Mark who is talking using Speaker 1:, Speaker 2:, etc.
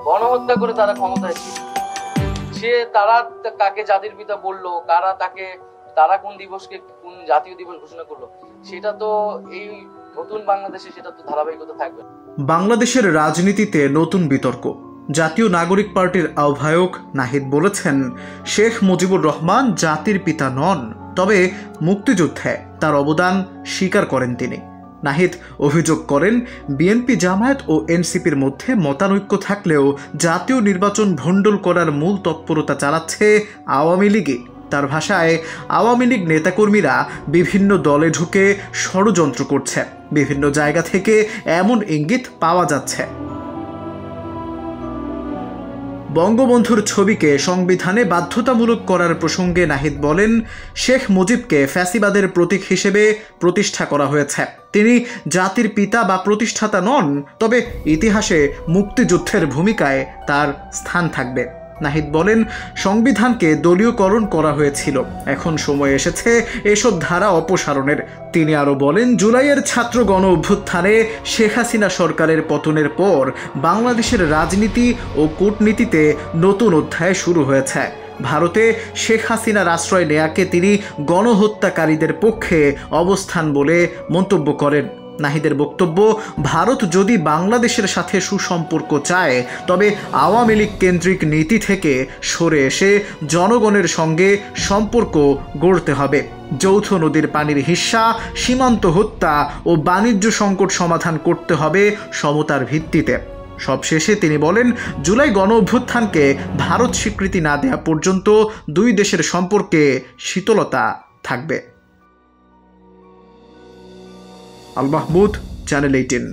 Speaker 1: গণহত্যা করে তারা ক্ষমতায় ছিল, তারা কাকে জাতির পিতা বললো, তারা কোন দিবসকে কোন জাতীয় দিবস ঘোষণা করলো, সেটা তো এই নতুন বাংলাদেশে সেটা তো ধারাবাহিকতা থাকবে।
Speaker 2: বাংলাদেশের রাজনীতিতে নতুন বিতর্ক। জাতীয় নাগরিক পার্টির আহ্বায়ক নাহিদ বলেছেন, শেখ মুজিবুর রহমান জাতির পিতা নন, তবে মুক্তিযুদ্ধে তার অবদান স্বীকার করেন তিনি। নাহিদ অভিযোগ করেন, বিএনপি জামায়াত ও এনসিপির মধ্যে মতানৈক্য থাকলেও জাতীয় নির্বাচন ভণ্ডুল করার মূল তৎপরতা চালাচ্ছে আওয়ামী লীগই। তার ভাষায়, আওয়ামী লীগ নেতাকর্মীরা বিভিন্ন দলে ঢুকে ষড়যন্ত্র করছে, বিভিন্ন জায়গা থেকে এমন ইঙ্গিত পাওয়া যাচ্ছে। বঙ্গবন্ধুর ছবিকে সংবিধানে বাধ্যতামূলক করার প্রসঙ্গে নাহিদ বলেন, শেখ মুজিবকে ফ্যাসিবাদের প্রতীক হিসেবে প্রতিষ্ঠা করা হয়েছে। তিনি জাতির পিতা বা প্রতিষ্ঠাতা নন, তবে ইতিহাসে মুক্তিযুদ্ধের ভূমিকায় তার স্থান থাকবে। নাহিদ বলেন, সংবিধানকে দলীয়করণ করা হয়েছিল, এখন সময় এসেছে এসব ধারা অপসারণের। তিনি আরও বলেন, জুলাইয়ের ছাত্র গণ অভ্যুত্থানে শেখ হাসিনা সরকারের পতনের পর বাংলাদেশের রাজনীতি ও কূটনীতিতে নতুন অধ্যায় শুরু হয়েছে। ভারতে শেখ হাসিনার আশ্রয় নেয়াকে তিনি গণহত্যাকারীদের পক্ষে অবস্থান বলে মন্তব্য করেন। নাহিদের বক্তব্য, ভারত যদি বাংলাদেশের সাথে সুসম্পর্ক চায়, তবে আওয়ামী লীগ কেন্দ্রিক নীতি থেকে সরে এসে জনগণের সঙ্গে সম্পর্ক গড়তে হবে। যৌথ নদীর পানির হিস্সা, সীমান্ত হত্যা ও বাণিজ্য সংকট সমাধান করতে হবে সমতার ভিত্তিতে। সবশেষে তিনি বলেন, জুলাই গণ অভ্যুত্থানকে ভারত স্বীকৃতি না দেওয়া পর্যন্ত দুই দেশের সম্পর্কে শীতলতা থাকবে। আল মাহমুদ, চ্যানেল 18।